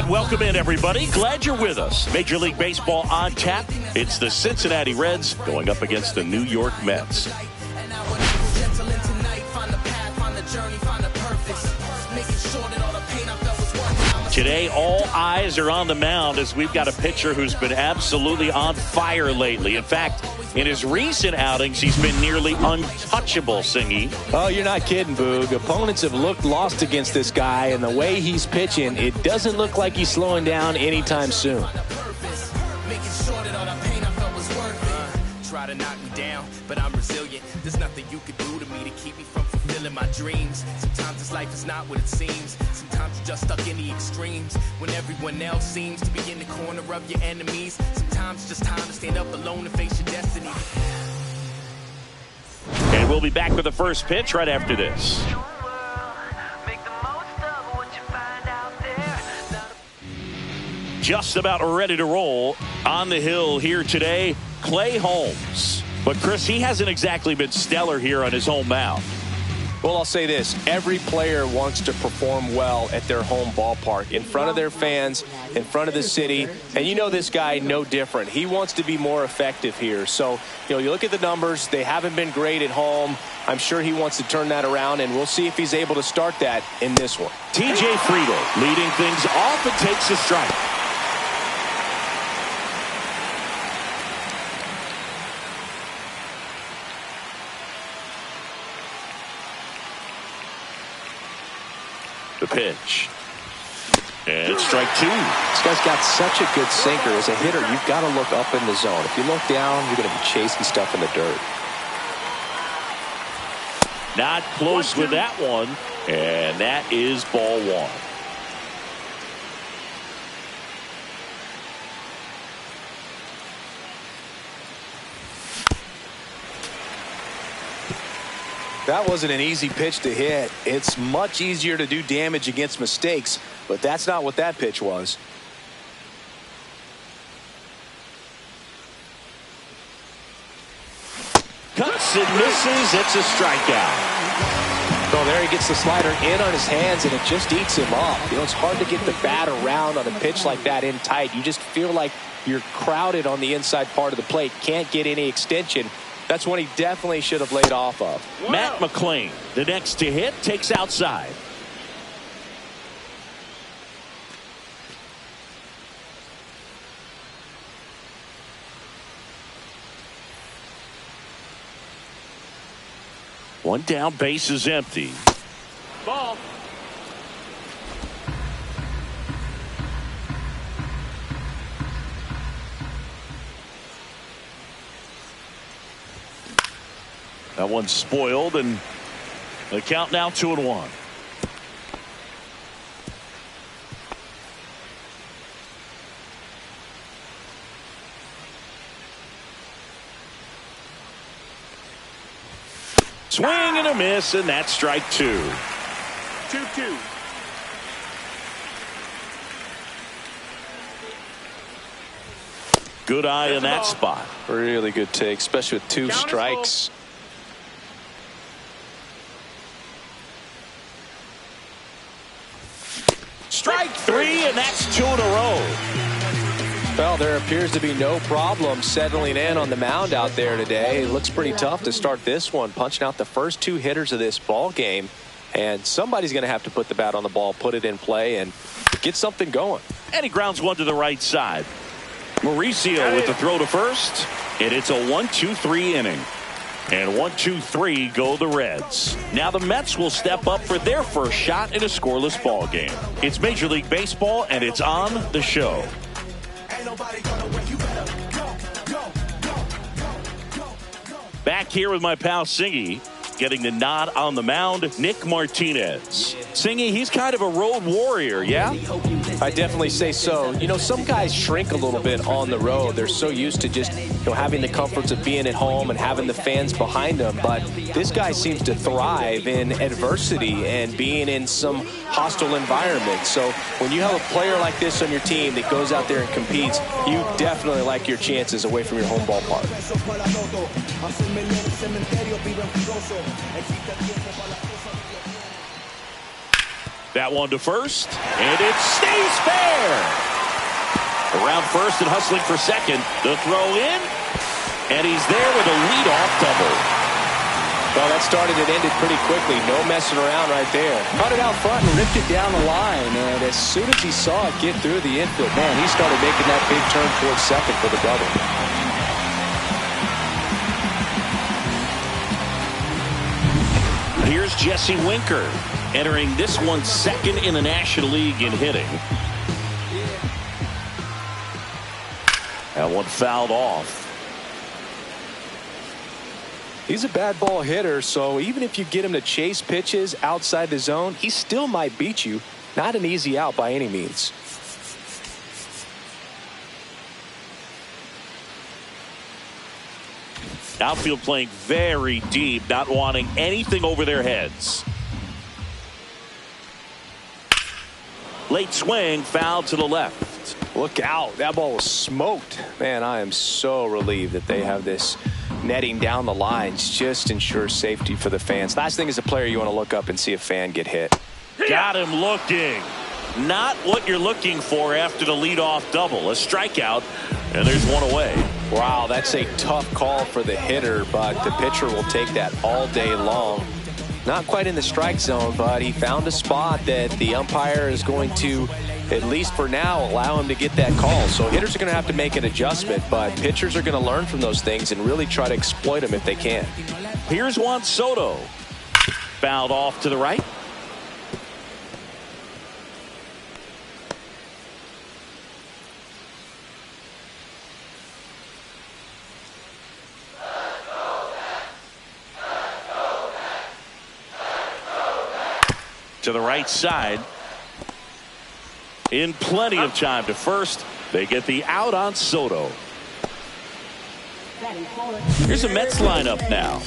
And welcome in, everybody. Glad you're with us. Major League Baseball on tap. It's the Cincinnati Reds going up against the New York Mets. Today, all eyes are on the mound as we've got a pitcher who's been absolutely on fire lately. In fact, in his recent outings, he's been nearly untouchable, Singy. Oh, you're not kidding, Boog. Opponents have looked lost against this guy, and the way he's pitching, it doesn't look like he's slowing down anytime soon. Try to knock me down, but I'm resilient. There's nothing you can do to me to keep me from fulfilling my dreams. Sometimes this life is not what it seems. Sometimes you're just stuck in the extremes when everyone else seems to be in the corner of your enemies. Sometimes it's just time to stand up alone and face your destiny. And we'll be back with the first pitch right after this. Just about ready to roll on the hill here today, Clay Holmes. But Chris, he hasn't exactly been stellar here on his home mound. Well, I'll say this. Every player wants to perform well at their home ballpark, in front of their fans, in front of the city. And you know this guy no different. He wants to be more effective here. So, you look at the numbers. They haven't been great at home. I'm sure he wants to turn that around, and we'll see if he's able to start that in this one. TJ Friedl leading things off and takes a strike. The pitch. And strike two. This guy's got such a good sinker. As a hitter, you've got to look up in the zone. If you look down, you're going to be chasing stuff in the dirt. Not close with that one. And that is ball one. That wasn't an easy pitch to hit. It's much easier to do damage against mistakes, but that's not what that pitch was. Cuts and misses. It's a strikeout. So there he gets the slider in on his hands, and it just eats him up. It's hard to get the bat around on a pitch like that in tight. You just feel like you're crowded on the inside part of the plate. Can't get any extension. That's one he definitely should have laid off of. Wow. Matt McClain, the next to hit, takes outside. One down, base is empty. Ball. That one's spoiled, and the count now 2-1. Swing and a miss, and that's strike two. 2-2. Good eye in that spot. Really good take, especially with two strikes. Strike three, and that's two in a row. Well, there appears to be no problem settling in on the mound out there today. It looks pretty tough to start this one, punching out the first two hitters of this ball game. And somebody's going to have to put the bat on the ball, put it in play, and get something going. And he grounds one to the right side. Mauricio with the throw to first, and it's a 1-2-3 inning. And 1-2-3 go the Reds. Now the Mets will step up for their first shot in a scoreless ball game. It's Major League Baseball, and it's on the show. Back here with my pal Singy, getting the nod on the mound, Nick Martinez. Singy, he's kind of a road warrior, yeah? I definitely say so. Some guys shrink a little bit on the road. They're so used to just having the comforts of being at home and having the fans behind them. But this guy seems to thrive in adversity and being in some hostile environment. So when you have a player like this on your team that goes out there and competes, you definitely like your chances away from your home ballpark. That one to first, and it stays fair. Around first and hustling for second. The throw in, and he's there with a leadoff double. Well, that started and ended pretty quickly. No messing around right there. Caught it out front and ripped it down the line. And as soon as he saw it get through the infield, man, he started making that big turn towards second for the double. Here's Jesse Winker entering this one second in the National League in hitting. That one fouled off. He's a bad ball hitter, so even if you get him to chase pitches outside the zone, he still might beat you. Not an easy out by any means. Outfield playing very deep, not wanting anything over their heads. Late swing, foul to the left. Look out. That ball was smoked. Man, I am so relieved that they have this netting down the lines. Just ensures safety for the fans. Last thing as a player, you want to look up and see a fan get hit. Got him looking. Not what you're looking for after the leadoff double. A strikeout, and there's one away. Wow, that's a tough call for the hitter, but the pitcher will take that all day long. Not quite in the strike zone, but he found a spot that the umpire is going to, at least for now, allow him to get that call. So hitters are going to have to make an adjustment, but pitchers are going to learn from those things and really try to exploit them if they can. Here's Juan Soto. Fouled off to the right. To the right side. In plenty of time to first. They get the out on Soto. Here's a Mets lineup now.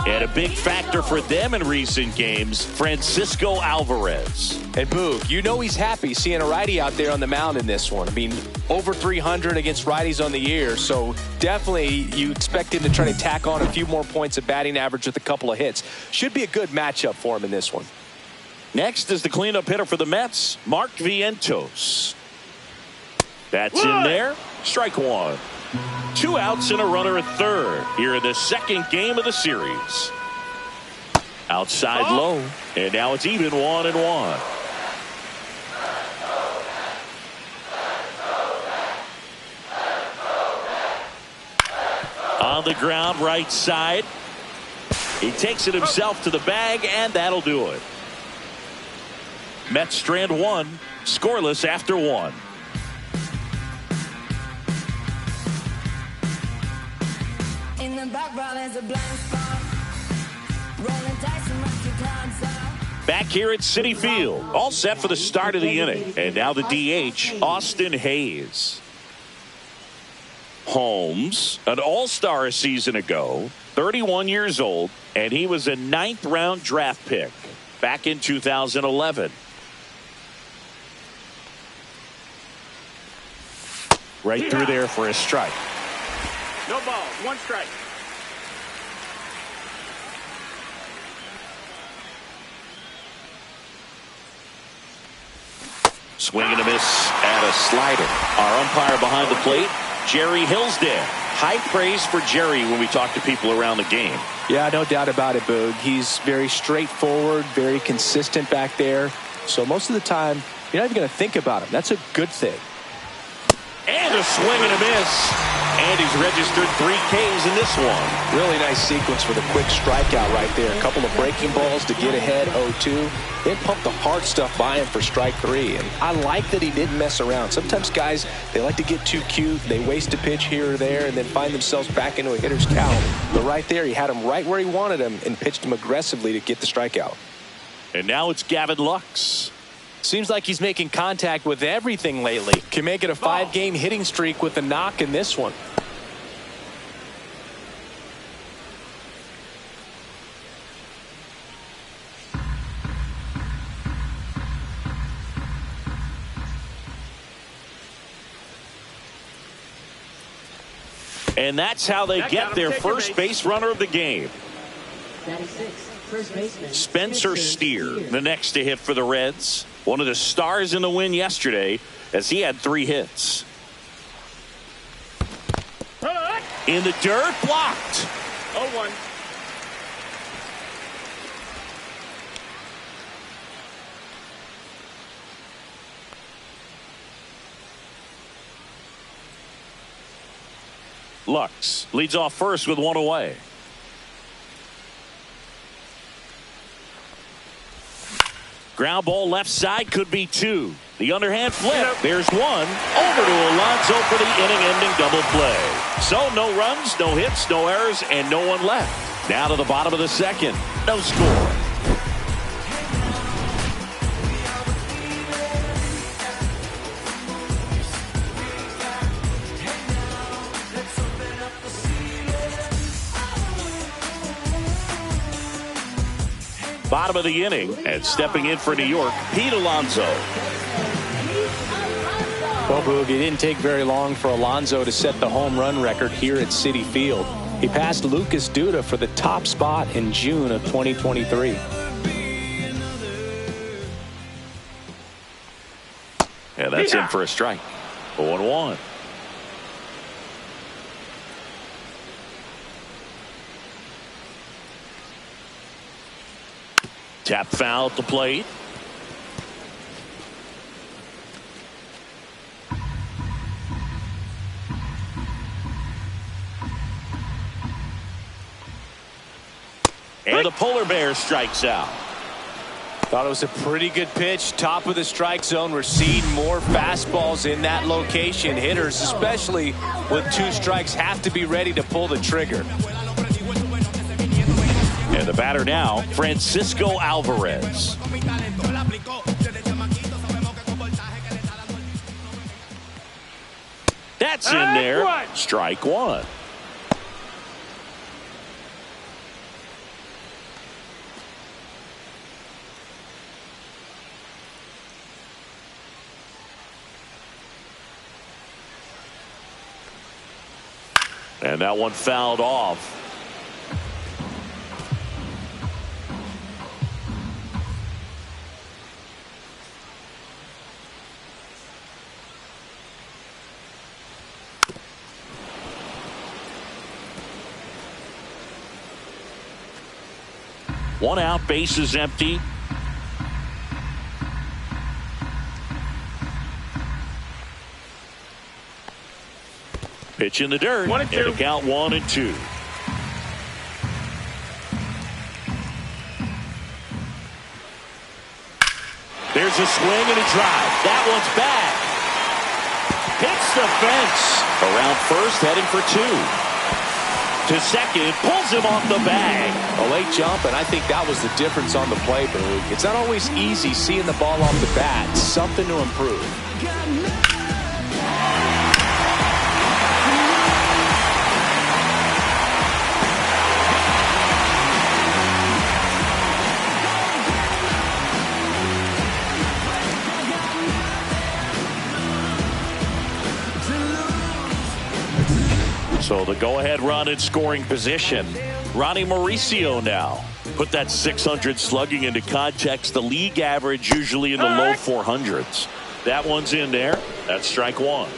And a big factor for them in recent games, Francisco Alvarez. And Boog, you know he's happy seeing a righty out there on the mound in this one. I mean, over 300 against righties on the year, so definitely you expect him to try to tack on a few more points of batting average with a couple of hits. Should be a good matchup for him in this one. Next is the cleanup hitter for the Mets, Mark Vientos. That's in there. Strike one. 2 outs and a runner at third here in the second game of the series. Outside low, and now it's even 1-1. On the ground, right side. He takes it himself to the bag, and that'll do it. Mets strand one, scoreless after one. In the background is a blind spot. Rolling dice and monkey climbs up. Back here at Citi Field, all set for the start of the inning. And now the DH, Austin Hayes. Holmes, an all-star a season ago, 31 years old, and he was a 9th-round draft pick back in 2011. Right through there for a strike. No ball, 1 strike. Swing and a miss at a slider. Our umpire behind the plate, Jerry Hillsdale. High praise for Jerry when we talk to people around the game. Yeah, no doubt about it, Boog. He's very straightforward, very consistent back there. So most of the time, you're not even going to think about him. That's a good thing. And a swing and a miss. And he's registered 3 Ks in this one. Really nice sequence for the quick strikeout right there. A couple of breaking balls to get ahead 0-2. Then pump the hard stuff by him for strike 3. And I like that he didn't mess around. Sometimes guys, they like to get too cute. They waste a pitch here or there and then find themselves back into a hitter's count. But right there, he had him right where he wanted him and pitched him aggressively to get the strikeout. And now it's Gavin Lux. Seems like he's making contact with everything lately. Can make it a 5-game hitting streak with a knock in this one. And that's how they get their first base runner of the game. Spencer Steer, the next to hit for the Reds. One of the stars in the win yesterday as he had 3 hits. In the dirt, blocked. 0-1. Lux leads off first with 1 away. Ground ball left side, could be 2. The underhand flip. There's 1. Over to Alonso for the inning-ending double play. So no runs, no hits, no errors, and no one left. Now to the bottom of the second. No score. Bottom of the inning, and stepping in for New York, Pete Alonso. Well, Boog, it didn't take very long for Alonso to set the home run record here at Citi Field. He passed Lucas Duda for the top spot in June of 2023. And that's in for a strike. 0-1. Tap foul at the plate. And the polar bear strikes out. Thought it was a pretty good pitch. Top of the strike zone. We're seeing more fastballs in that location. Hitters, especially with 2 strikes, have to be ready to pull the trigger. And the batter now, Francisco Alvarez. That's in there. Strike 1. And that one fouled off. One out, bases empty. Pitch in the dirt. 1-2. And a count 1-2. There's a swing and a drive. That one's back. Hits the fence. Around first, heading for 2. To second, pulls him off the bag. A late jump, and I think that was the difference on the play, Boog. It's not always easy seeing the ball off the bat. Something to improve. So the go-ahead run in scoring position. Ronnie Mauricio now. Put that 600 slugging into context. The league average usually in the low 400s. That one's in there. That's strike 1.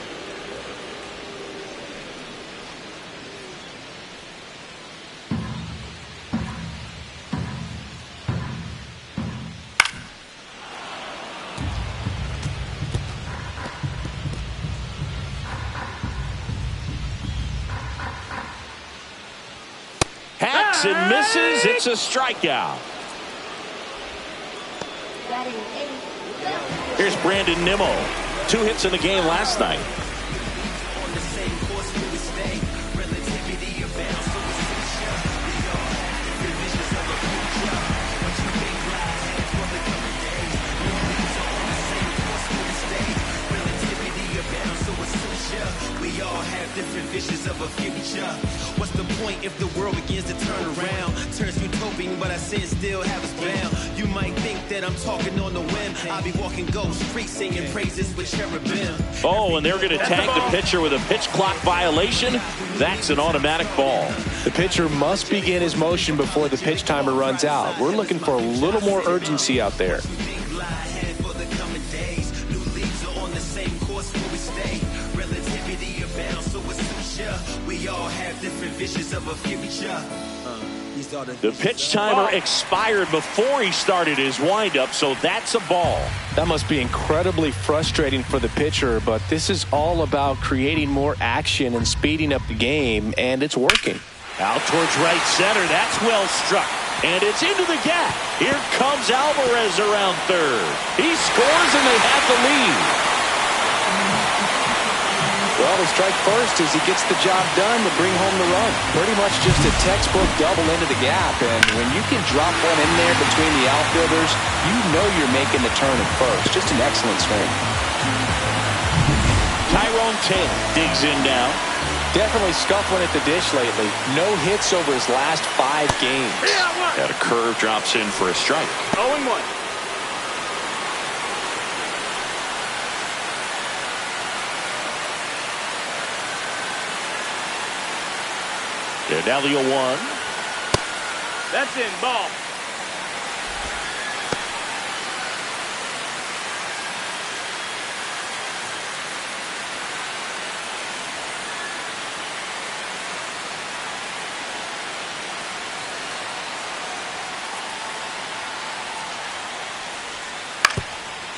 And misses. It's a strikeout. Here's Brandon Nimmo. 2 hits in the game last night. We all have different visions of a future. What's the point if the world begins to turn around? Turns utopian, but I sin still have us bound. You might think that I'm talking on the whim. I'll be walking ghost streets singing praises with cherubim. Oh, and they're going to tag the pitcher with a pitch clock violation. That's an automatic ball. The pitcher must begin his motion before the pitch timer runs out. We're looking for a little more urgency out there. We all have different visions of a future. The pitch timer expired before he started his windup, so that's a ball. That must be incredibly frustrating for the pitcher, but this is all about creating more action and speeding up the game, and it's working. Out towards right center. That's well struck. And it's into the gap. Here comes Alvarez around third. He scores and they have the lead. Well, the strike first as he gets the job done to bring home the run. Pretty much just a textbook double into the gap. And when you can drop one in there between the outfielders, you know you're making the turn at first. Just an excellent swing. Tyrone Taylor digs in now. Definitely scuffling at the dish lately. No hits over his last 5 games. Got a curve, drops in for a strike. 0-1. And now the 0-1. That's in, ball.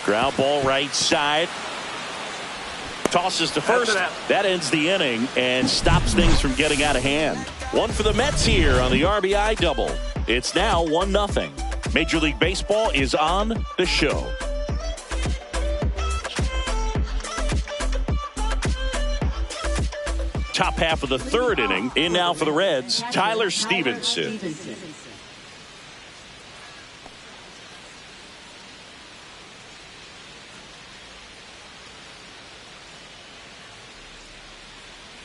Ground ball right side. Tosses to first. That ends the inning and stops things from getting out of hand. One for the Mets here on the RBI double. It's now 1-0. Major League Baseball is on the show. Top half of the third inning. In now for the Reds, Tyler Stevenson.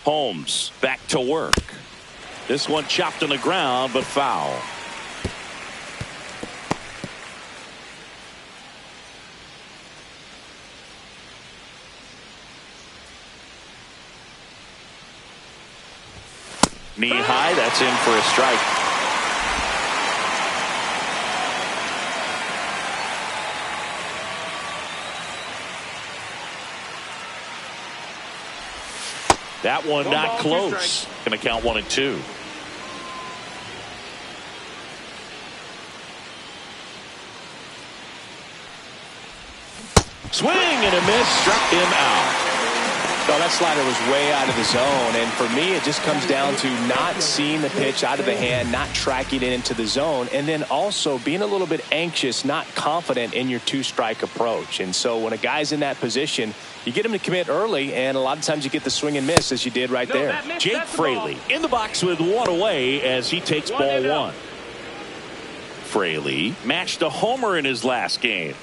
Holmes back to work. This one chopped on the ground, but foul. Knee high, that's in for a strike. That one not close. Going to count 1-2. Swing and a miss, struck him out. Well, that slider was way out of the zone, and for me it just comes down to not seeing the pitch out of the hand, not tracking it into the zone, and then also being a little bit anxious, not confident in your 2-strike approach. And so when a guy's in that position, you get him to commit early, and a lot of times you get the swing and miss as you did right there. Jake Fraley in the box with 1 away as he takes ball 1. Fraley matched a homer in his last game.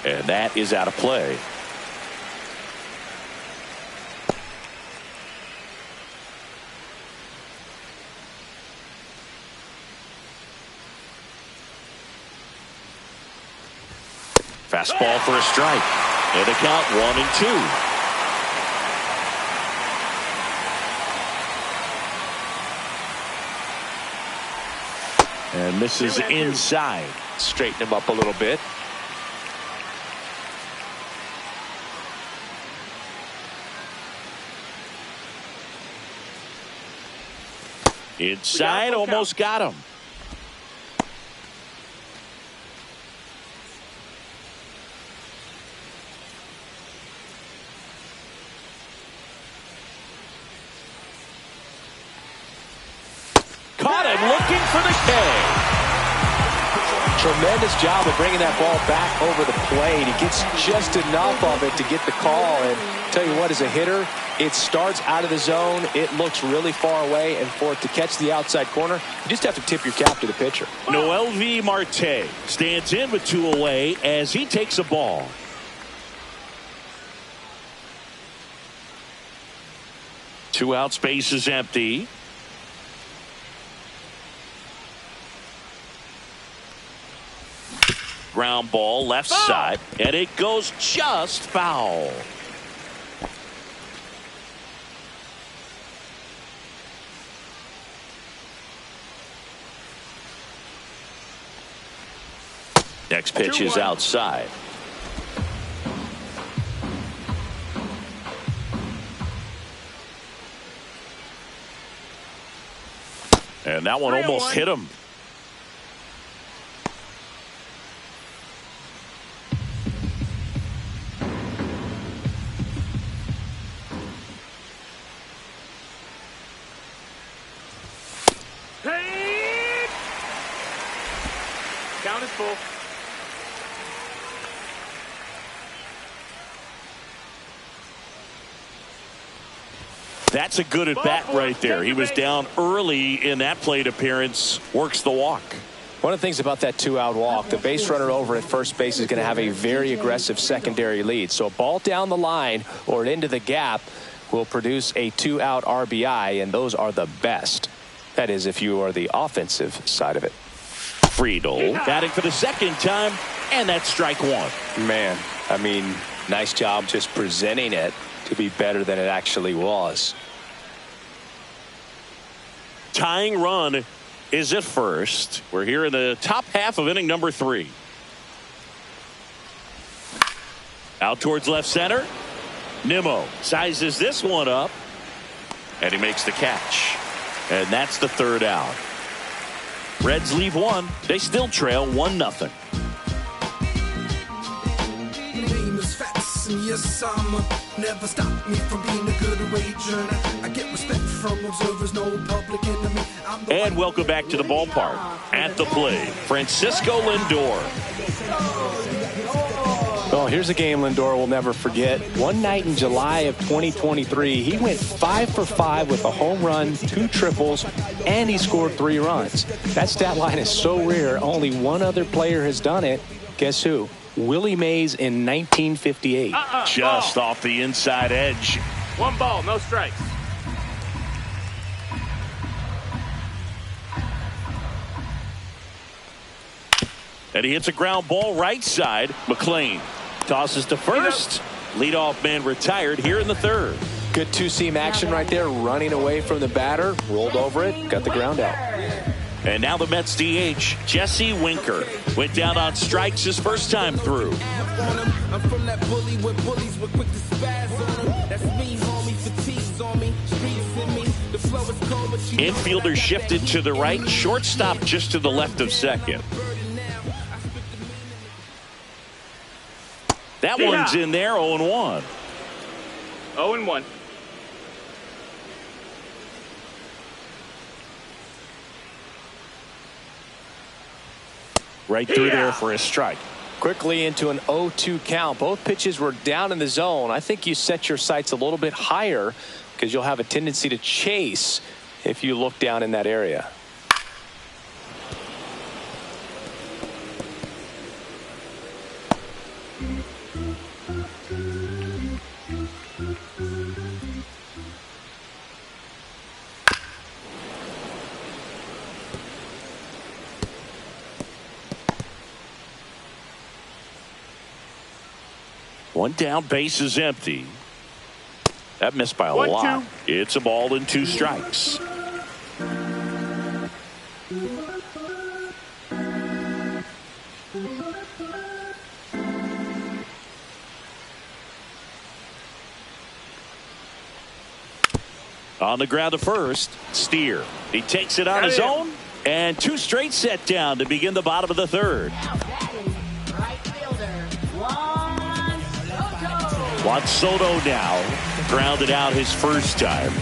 And that is out of play. Fastball for a strike. And the count 1-2. And misses inside. Straighten him up a little bit. Inside, almost got him. Caught him looking for the K. Tremendous job of bringing that ball back over the plate. He gets just enough of it to get the call. And tell you what, as a hitter, it starts out of the zone. It looks really far away. And for it to catch the outside corner, you just have to tip your cap to the pitcher. Noelvi Marte stands in with 2 away as he takes a ball. Two out, space is empty. Ground ball left side, and it goes just foul. Next pitch is outside. And that one almost hit him. Count is full. That's a good at bat right there. He was down early in that plate appearance. Works the walk. One of the things about that 2-out walk, the base runner over at first base is going to have a very aggressive secondary lead. So a ball down the line or into the gap will produce a 2-out RBI, and those are the best. That is, if you are the offensive side of it. Friedel batting for the second time, and that's strike one. Man, I mean, nice job just presenting it to be better than it actually was. Tying run is at first. We're here in the top half of inning number 3. Out towards left center. Nimmo sizes this one up, and he makes the catch. And that's the 3rd out. Reds leave 1. They still trail 1-0. Yes, never stop me from being a good wager. I get respect from observers, no public enemy. And welcome back to the ballpark. At the plate, Francisco Lindor. Well, here's a game Lindor will never forget. One night in July of 2023, he went 5 for 5 with a home run, 2 triples, and he scored 3 runs. That stat line is so rare, only one other player has done it. Guess who? Willie Mays in 1958. Just off the inside edge. 1 ball, no strikes. And he hits a ground ball right side. McLean tosses to first. Leadoff man retired here in the 3rd. Good two-seam action right there, running away from the batter, rolled over it, got the ground out. And now the Mets DH, Jesse Winker, went down on strikes his first time through. I'm from that bully where bullies were quick to spaz on them. That's me, homie, fatigues on me, streets in me. The flow is cold, but you Infielder shifted to the right, shortstop just to the left of second. That one's in there, 0-1. 0-1. Right through there for a strike. Quickly into an 0-2 count. Both pitches were down in the zone. I think you set your sights a little bit higher because you'll have a tendency to chase if you look down in that area. One down, base is empty. That missed by a lot. It's a ball and 2 strikes. On the ground to first, Steer. He takes it on his own, and 2 straight set down to begin the bottom of the 3rd. Juan Soto now grounded out his first time.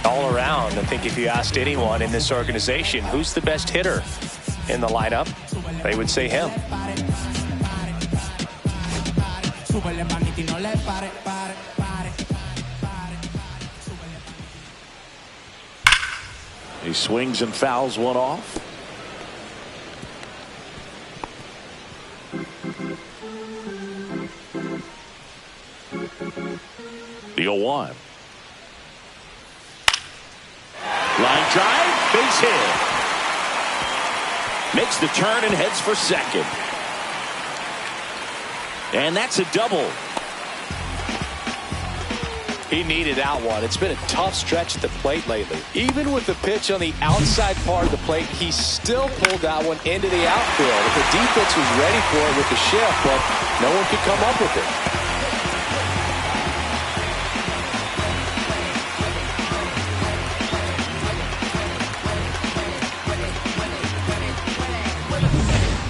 All around, I think if you asked anyone in this organization who's the best hitter in the lineup, They would say him. He swings and fouls one off. The 0-1. Line drive, base hit. Makes the turn and heads for second. And that's a double. He needed that one. It's been a tough stretch at the plate lately. Even with the pitch on the outside part of the plate, he still pulled that one into the outfield. The defense was ready for it with the shift, but no one could come up with it.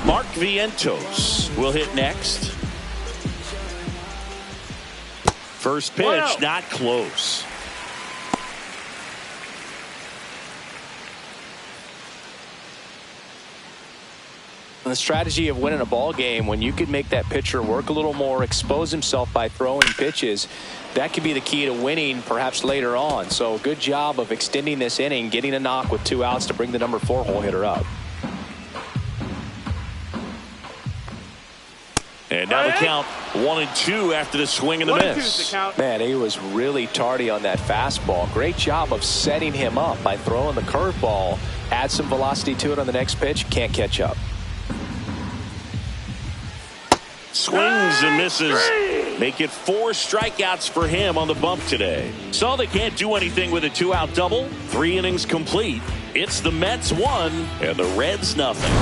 Mark Vientos will hit next. First pitch, not close. The strategy of winning a ball game, when you could make that pitcher work a little more, expose himself by throwing pitches, that could be the key to winning perhaps later on. So good job of extending this inning, getting a knock with 2 outs to bring the number 4 hole hitter up. And now the count 1-2 after the swing and the miss. Man, he was really tardy on that fastball. Great job of setting him up by throwing the curveball. Add some velocity to it on the next pitch. Can't catch up. Swings and misses. Make it 4 strikeouts for him on the bump today. So they can't do anything with a 2-out double. 3 innings complete. It's the Mets 1 and the Reds nothing.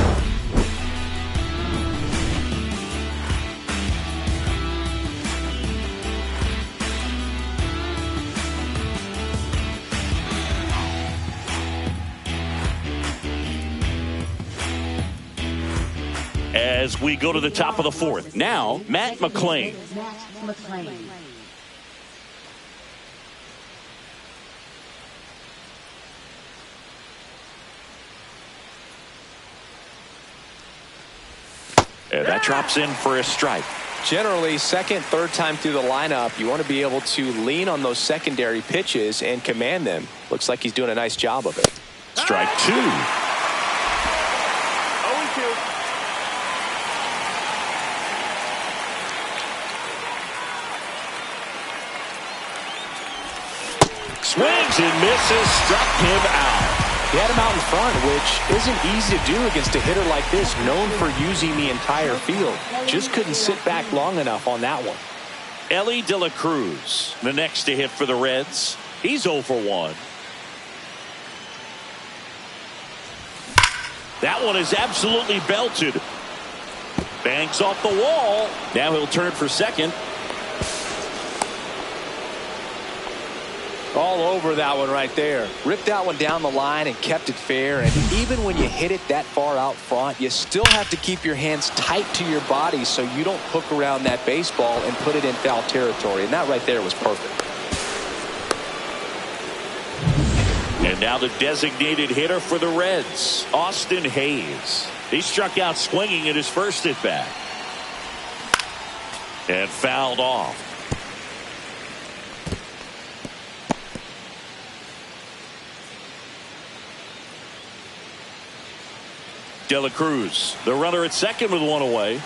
As we go to the top of the 4th. Now, Matt McClain. And that drops in for a strike. Generally, second, third time through the lineup, you want to be able to lean on those secondary pitches and command them. Looks like he's doing a nice job of it. Strike 2. 0-2. Swings and misses, struck him out. He had him out in front, which isn't easy to do against a hitter like this, known for using the entire field. Just couldn't sit back long enough on that one. Ellie De La Cruz, the next to hit for the Reds. He's 0 for 1. That one is absolutely belted. Banks off the wall. Now he'll turn for second. All over that one right there. Ripped that one down the line and kept it fair. And even when you hit it that far out front, you still have to keep your hands tight to your body so you don't hook around that baseball and put it in foul territory. And that right there was perfect. And now the designated hitter for the Reds, Austin Hayes. He struck out swinging at his first at bat. And fouled off. De La Cruz, the runner at second with 1 away.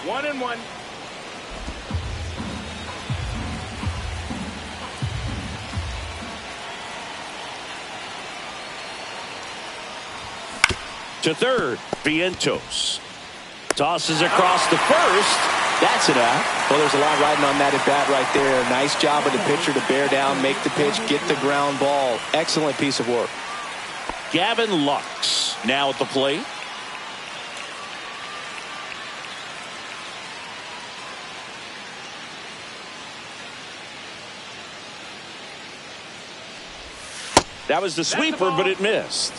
One and one. To third, Vientos. Tosses across the first. That's it out. Well, there's a lot riding on that at bat right there. Nice job of the pitcher to bear down, make the pitch, get the ground ball. Excellent piece of work. Gavin Lux now at the plate. That was the sweeper, but it missed.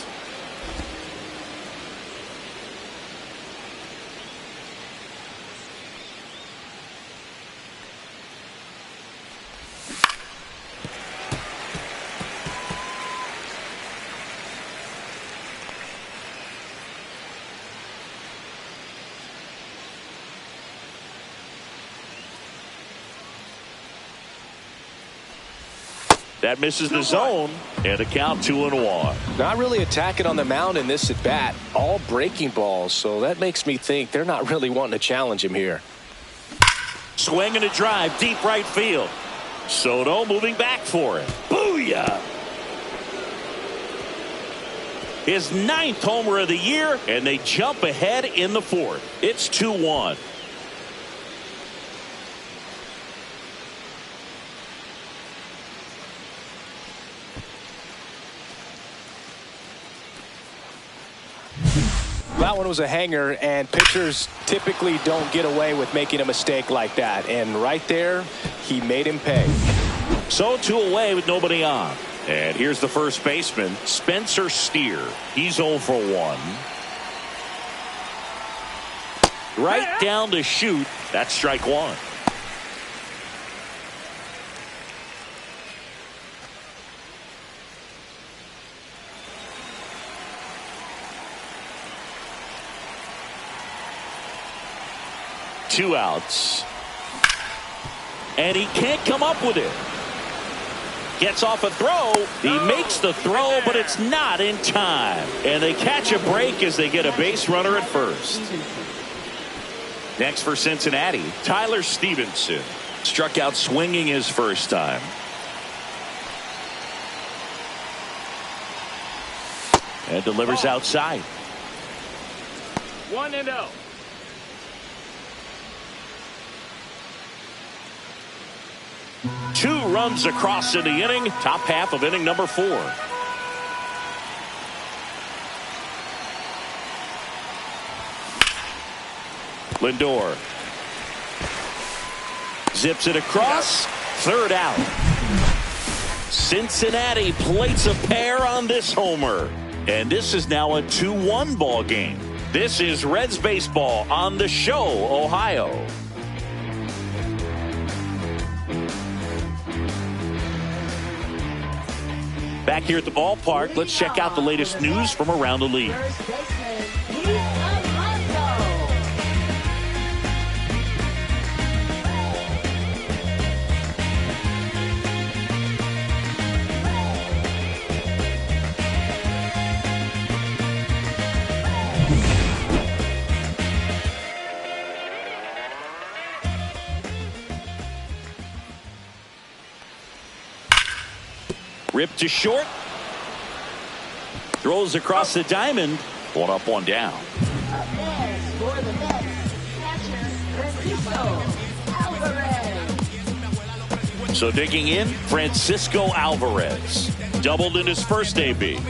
That misses the zone, and a count 2-1. Not really attacking on the mound in this at bat. All breaking balls, so that makes me think they're not really wanting to challenge him here. Swing and a drive, deep right field. Soto moving back for it. Booyah! His 9th homer of the year, and they jump ahead in the 4th. It's 2-1. That one was a hanger, and pitchers typically don't get away with making a mistake like that. And right there, he made him pay. So 2 away with nobody on. And here's the first baseman, Spencer Steer. He's 0 for 1. Right down to shoot. That's strike 1. Two outs. And he can't come up with it. Gets off a throw. He makes the throw, but it's not in time. And they catch a break as they get a base runner at first. Next for Cincinnati, Tyler Stevenson. Struck out swinging his first time. And delivers outside. 1-0. Two runs across in the inning. Top half of inning number 4. Lindor zips it across. 3rd out. Cincinnati plates a pair on this homer. And this is now a 2-1 ball game. This is Reds baseball on the show, Ohio. Back here at the ballpark, let's check out the latest news from around the league. Ripped to short. Throws across the diamond. 1 up, 1 down. So digging in, Francisco Alvarez. Doubled in his first AB.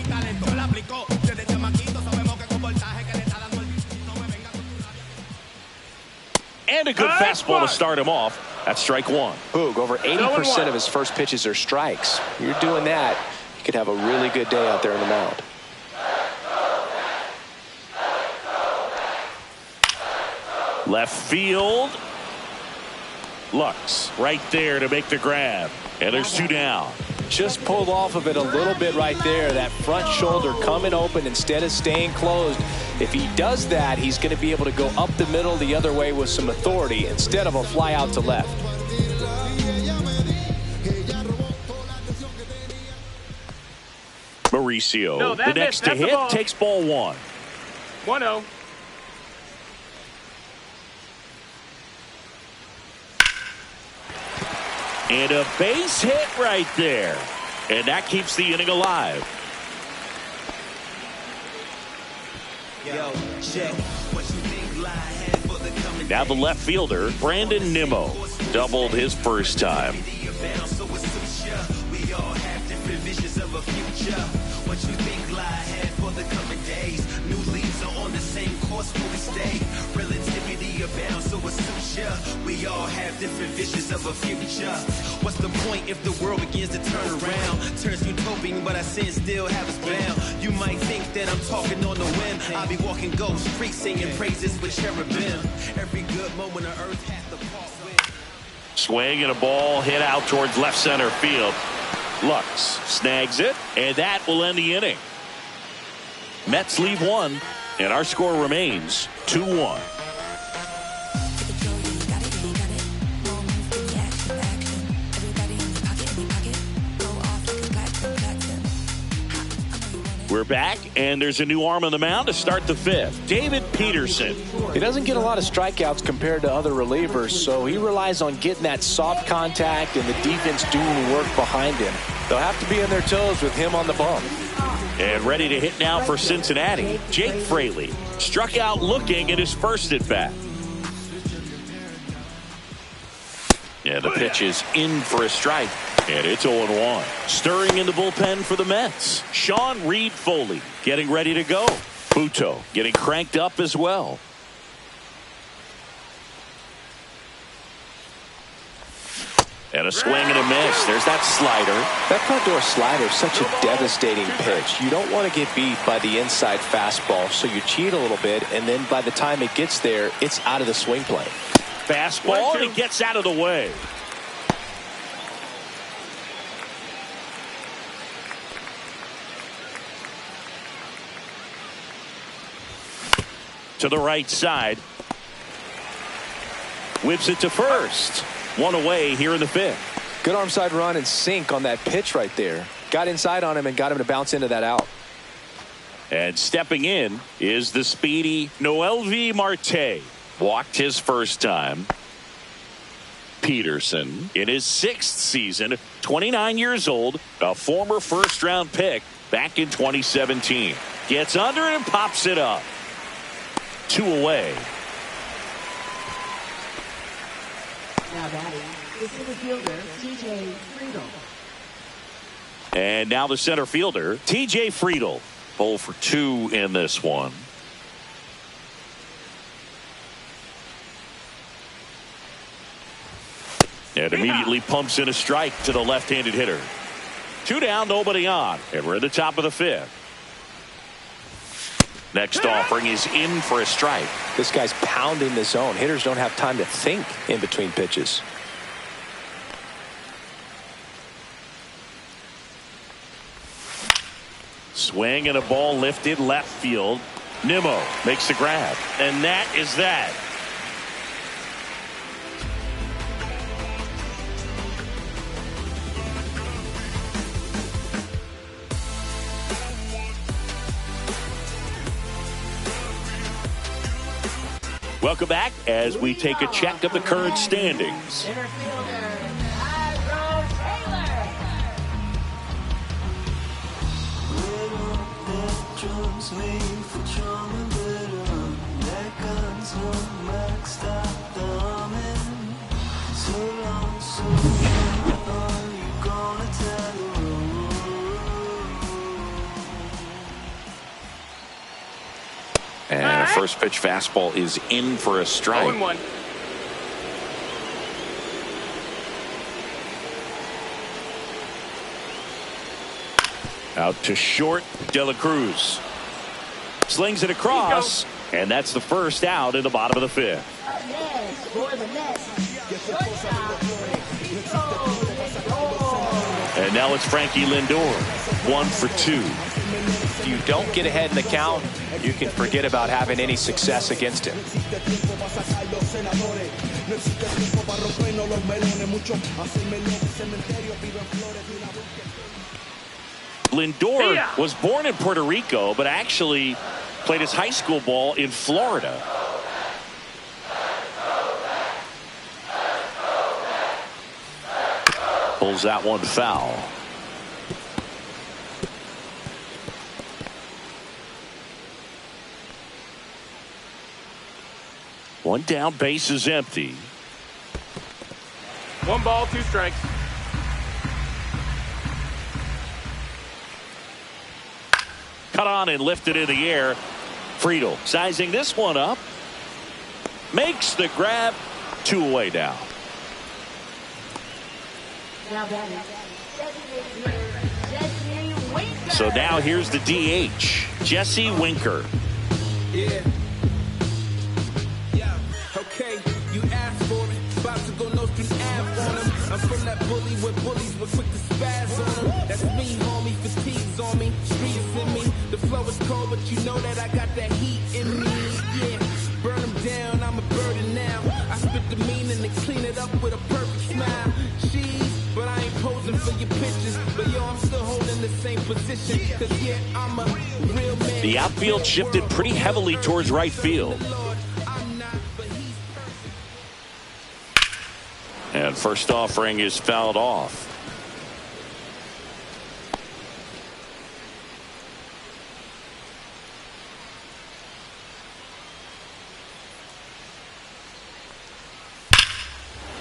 And a good fastball to start him off. That's strike 1. Boog, over 80% of his first pitches are strikes. You're doing that, you could have a really good day out there on the mound. Left field. Lux right there to make the grab. And there's 2 down. Just pulled off of it a little bit right there. That front shoulder coming open instead of staying closed. If he does that, he's going to be able to go up the middle the other way with some authority instead of a fly out to left. Mauricio, the next to hit, takes ball 1. 1-0. And a base hit right there. And that keeps the inning alive. Now the left fielder, Brandon Nimmo, doubled his first time. We all have different visions of a future. What's the point if the world begins to turn around? Turns utopian, but I sin still have us bound. You might think that I'm talking on the whim. I'll be walking Ghost Street singing praises with cherubim. Every good moment on earth has to part with. Swing and a ball hit out towards left center field. Lux snags it, and that will end the inning. Mets leave 1, and our score remains 2-1. We're back, and there's a new arm on the mound to start the fifth. David Peterson. He doesn't get a lot of strikeouts compared to other relievers, so he relies on getting that soft contact and the defense doing the work behind him. They'll have to be on their toes with him on the bump. And ready to hit now for Cincinnati, Jake Fraley. Struck out looking at his first at bat. Yeah, the pitch is in for a strike. And it's 0-1. Stirring in the bullpen for the Mets. Sean Reed Foley getting ready to go. Buto getting cranked up as well. And a swing and a miss. There's that slider. That front door slider is such a devastating pitch. You don't want to get beat by the inside fastball, so you cheat a little bit, and then by the time it gets there, it's out of the swing plane. Fastball, and it gets out of the way. To the right side. Whips it to first. One away here in the fifth. Good arm side run and sink on that pitch right there. Got inside on him and got him to bounce into that out. And stepping in is the speedy Noelvi Marte. Walked his first time. Peterson in his 6th season, 29 years old, a former first-round pick back in 2017. Gets under it and pops it up. 2 away. Now batting is center fielder TJ Friedel. And now the center fielder TJ Friedel. 0 for 2 in this one. And immediately pumps in a strike to the left-handed hitter. 2 down, nobody on. And we're at the top of the fifth. Next offering is in for a strike. This guy's pounding the zone. Hitters don't have time to think in between pitches. Swing and a ball lifted left field. Nimmo makes the grab. And that is that. Welcome back as we take a check of the current standings. Center fielder Tyrone Taylor. And a first pitch fastball is in for a strike. 0-1. Out to short, De La Cruz. Slings it across, and that's the first out in the bottom of the fifth. Yes, for the Mets. And now it's Frankie Lindor. 1 for 2. If you don't get ahead in the count, you can forget about having any success against him. Lindor was born in Puerto Rico, but actually played his high school ball in Florida. Pulls that one foul. One down, base is empty. 1 ball, 2 strikes. Cut on and lifted in the air. Friedel sizing this one up. Makes the grab. 2 away now. Now batting. Jesse Winker. So now here's the DH, Jesse Winker. Yeah. Okay, you asked for it. About to go no street Ave on him. I'm from that bully where bullies were quick to spaz on him. That's me, homie. Fatigues on me. Streets in me. The flow is cold, but you know that I got that heat in me. Yeah. Burn them down. I'm a burden now. I spit the meaning and clean it up with a perfect smile. Jeez, but I ain't posing for your pictures. But yo, I'm still holding the same position. competition. 'Cause yeah, I'm a real man. The outfield shifted pretty heavily towards right field. And first offering is fouled off.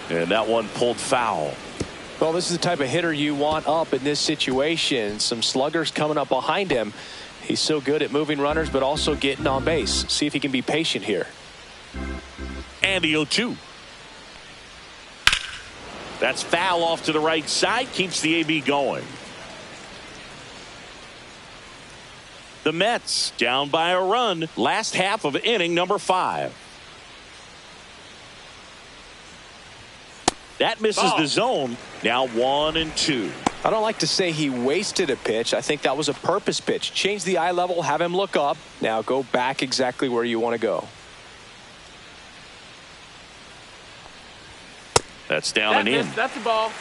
And that one pulled foul. Well, this is the type of hitter you want up in this situation. Some sluggers coming up behind him. He's so good at moving runners, but also getting on base. See if he can be patient here. And the 0-2. That's foul off to the right side. Keeps the AB going. The Mets down by a run. Last half of inning number 5. That misses the zone. Now 1-2. I don't like to say he wasted a pitch. I think that was a purpose pitch. Change the eye level, have him look up. Now go back exactly where you want to go. That's down and in. That's the ball.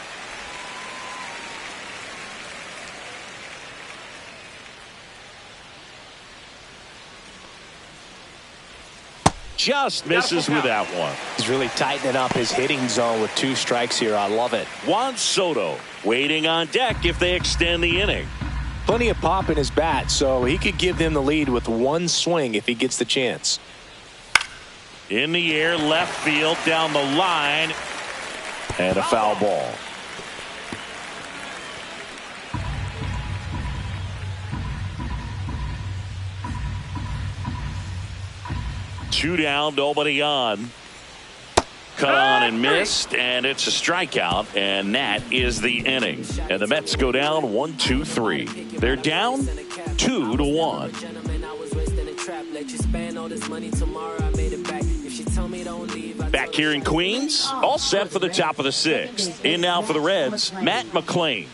Just misses with that one. He's really tightening up his hitting zone with 2 strikes here. I love it. Juan Soto waiting on deck if they extend the inning. Plenty of pop in his bat, so he could give them the lead with 1 swing if he gets the chance. In the air, left field, down the line, and a foul ball. Two down, nobody on. Cut on and missed, and it's a strikeout, and that is the inning. And the Mets go down 1-2-3. They're down 2-1. Back here in Queens, all set for the top of the 6th. In now for the Reds, Matt McClain.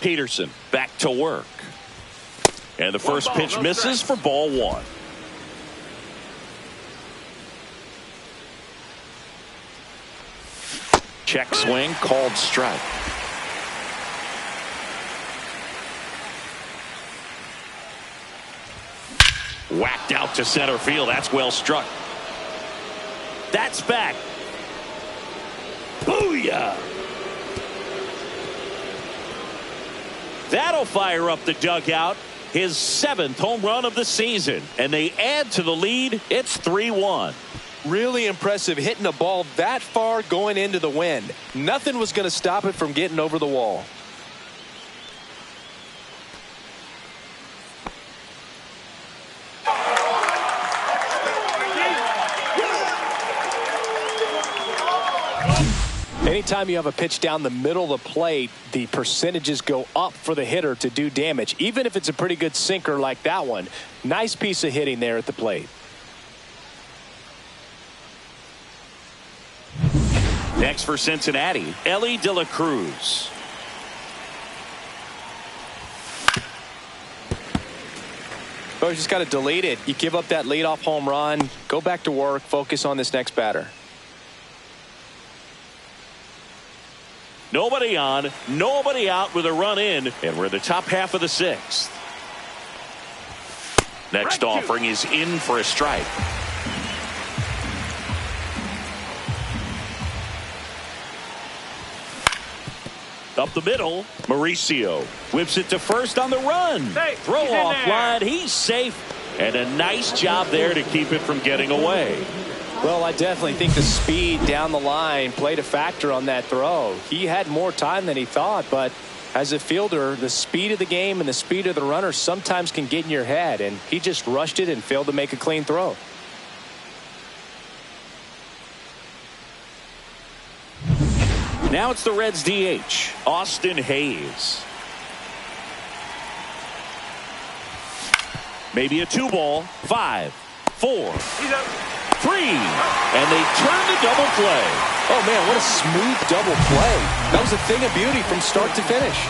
Peterson back to work. And the first pitch misses for ball 1. Check swing, called strike. Whacked out to center field. That's well struck. That's back. Booyah! That'll fire up the dugout. His 7th home run of the season. And they add to the lead. It's 3-1. Really impressive hitting a ball that far going into the wind. Nothing was going to stop it from getting over the wall. Anytime you have a pitch down the middle of the plate, the percentages go up for the hitter to do damage, even if it's a pretty good sinker like that one. Nice piece of hitting there at the plate. Next for Cincinnati, Ellie De La Cruz. Oh, you just got to delete it. You give up that leadoff home run, go back to work, focus on this next batter. Nobody on, nobody out with a run in, and we're in the top half of the 6th. Next offering is in for a strike. Up the middle, Mauricio whips it to first on the run. Throw off line, he's safe, and a nice job there to keep it from getting away. Well, I definitely think the speed down the line played a factor on that throw. He had more time than he thought, but as a fielder, the speed of the game and the speed of the runner sometimes can get in your head, and he just rushed it and failed to make a clean throw. Now it's the Reds DH, Austin Hayes. Maybe a 2-ball, 5, 4, 3, and they turn the double play. Oh, man, what a smooth double play. That was a thing of beauty from start to finish.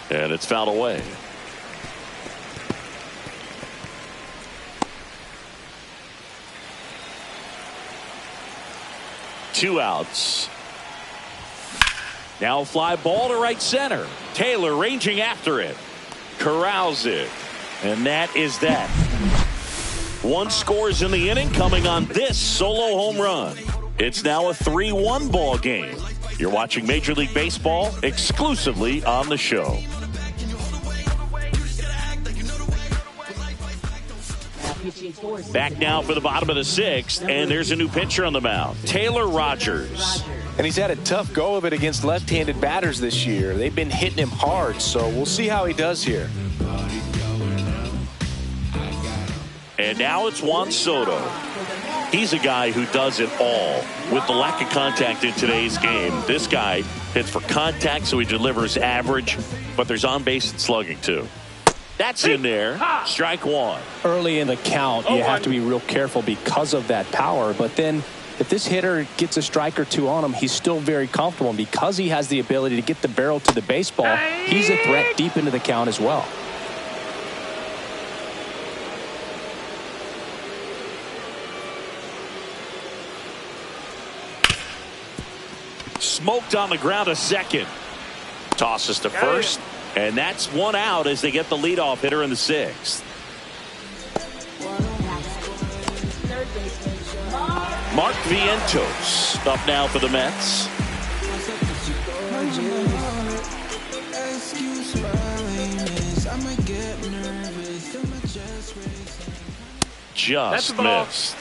And it's fouled away. Two outs. Now fly ball to right center. Taylor ranging after it. Corrals it. And that is that. One scores in the inning coming on this solo home run. It's now a 3-1 ball game. You're watching Major League Baseball exclusively on the show. Back now for the bottom of the sixth, and there's a new pitcher on the mound, Taylor Rogers. And he's had a tough go of it against left-handed batters this year. They've been hitting him hard, so we'll see how he does here. And now it's Juan Soto. He's a guy who does it all. With the lack of contact in today's game, this guy hits for contact, so he delivers average, but there's on-base and slugging, too. That's in there. Strike one. Early in the count, you have to be real careful because of that power. But then if this hitter gets a strike or two on him, he's still very comfortable. And because he has the ability to get the barrel to the baseball, he's a threat deep into the count as well. Smoked on the ground a second. Tosses to first. And that's one out as they get the leadoff hitter in the sixth. Mark Vientos up now for the Mets. Just missed.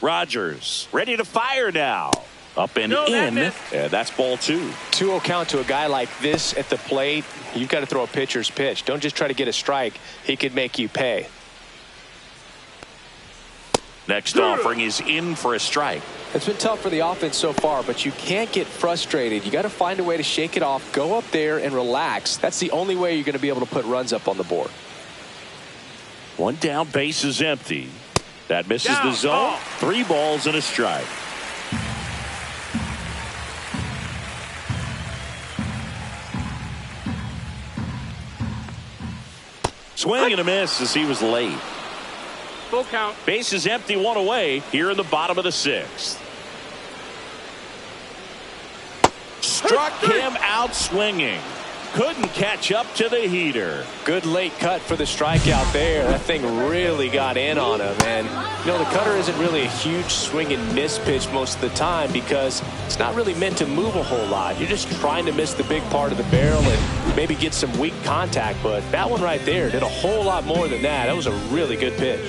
Rogers ready to fire now. Up and in. And that's ball two. 2-0 count to a guy like this at the plate. You've got to throw a pitcher's pitch. Don't just try to get a strike. He could make you pay. Next offering is in for a strike. It's been tough for the offense so far, but you can't get frustrated. You got to find a way to shake it off. Go up there and relax. That's the only way you're going to be able to put runs up on the board. One down, base is empty. That misses the zone. 3 balls and a strike. Swing and a miss as he was late. Full count. Base is empty, 1 away here in the bottom of the sixth. Struck him out swinging. Couldn't catch up to the heater. Good late cut for the strikeout there. That thing really got in on him. And, you know, the cutter isn't really a huge swing and miss pitch most of the time because it's not really meant to move a whole lot. You're just trying to miss the big part of the barrel and maybe get some weak contact. But that one right there did a whole lot more than that. That was a really good pitch.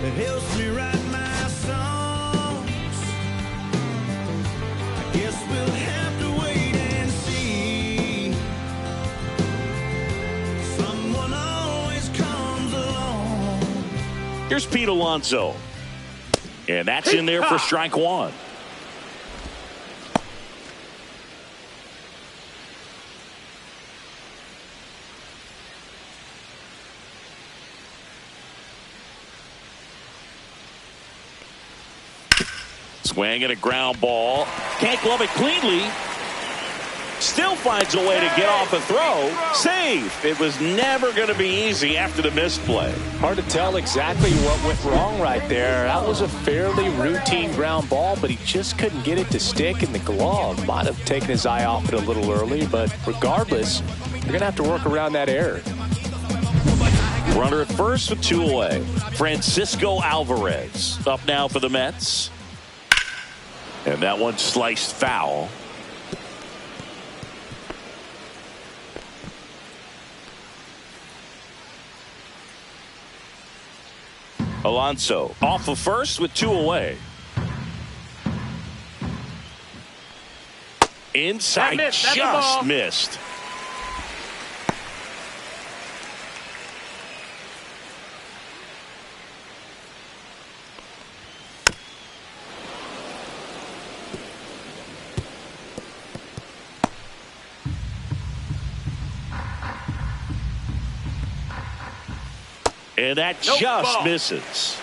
It helps me write my songs. I guess we'll have to wait and see. Someone always comes along. Here's Pete Alonso. And that's in there for strike one. Swing and a ground ball. Can't glove it cleanly. Still finds a way to get off a throw. Safe. It was never going to be easy after the misplay. Hard to tell exactly what went wrong right there. That was a fairly routine ground ball, but he just couldn't get it to stick in the glove. Might have taken his eye off it a little early, but regardless, you're going to have to work around that error. Runner at first with 2 away. Francisco Alvarez up now for the Mets. And that one sliced foul. Alonso off of first with 2 away. Inside, just missed. And that just misses.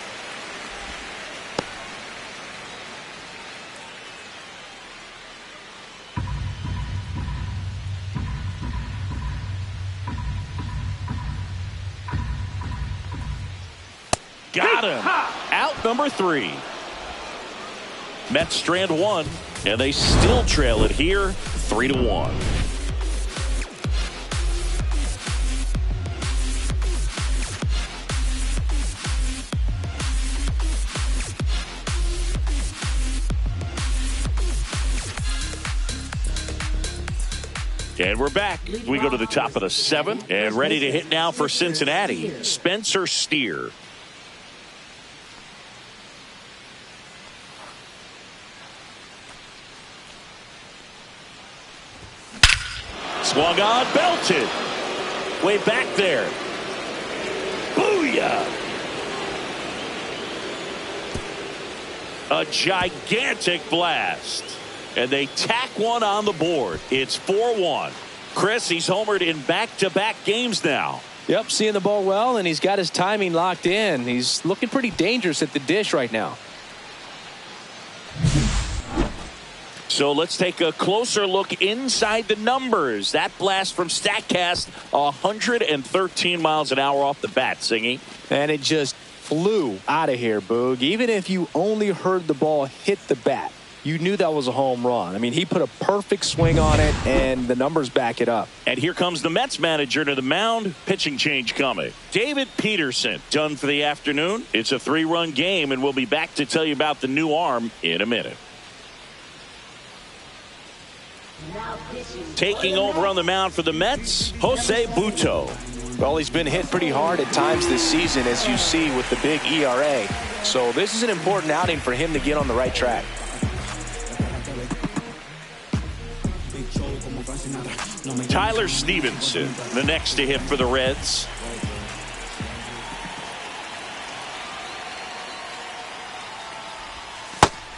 Got him. Out number 3. Mets strand 1, and they still trail it here 3-1. And we're back. We go to the top of the 7th, and ready to hit now for Cincinnati, Spencer Steer. Swung on, belted. Way back there. Booyah! A gigantic blast. And they tack one on the board. It's 4-1. Chris, he's homered in back-to-back games now. Yep, seeing the ball well, and he's got his timing locked in. He's looking pretty dangerous at the dish right now. So let's take a closer look inside the numbers. That blast from StatCast, 113 miles an hour off the bat, Singy. And it just flew out of here, Boog. Even if you only heard the ball hit the bat, you knew that was a home run. I mean, he put a perfect swing on it, and the numbers back it up. And here comes the Mets manager to the mound. Pitching change coming. David Peterson done for the afternoon. It's a 3-run game, and we'll be back to tell you about the new arm in a minute. Taking over on the mound for the Mets, Jose Butto. Well, he's been hit pretty hard at times this season, as you see with the big ERA. So this is an important outing for him to get on the right track. Tyler Stevenson, the next to hit for the Reds.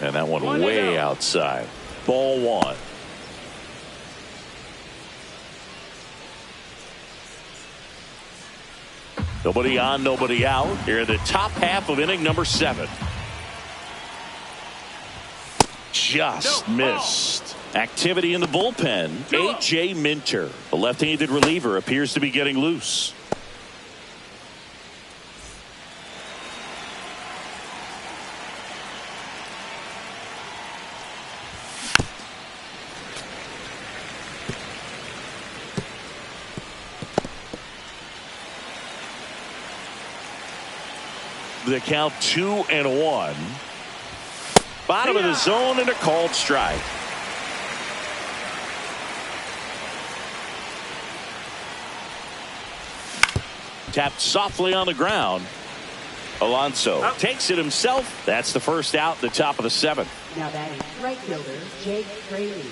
And that one way outside. Ball 1. Nobody on, nobody out. Here in the top half of inning number 7. Just missed. Activity in the bullpen. A.J. Minter, the left-handed reliever, appears to be getting loose. The count 2-1. Bottom of the zone and a called strike. Tapped softly on the ground. Alonso takes it himself. That's the first out at the top of the 7th. Now batting right fielder Jake Fraley.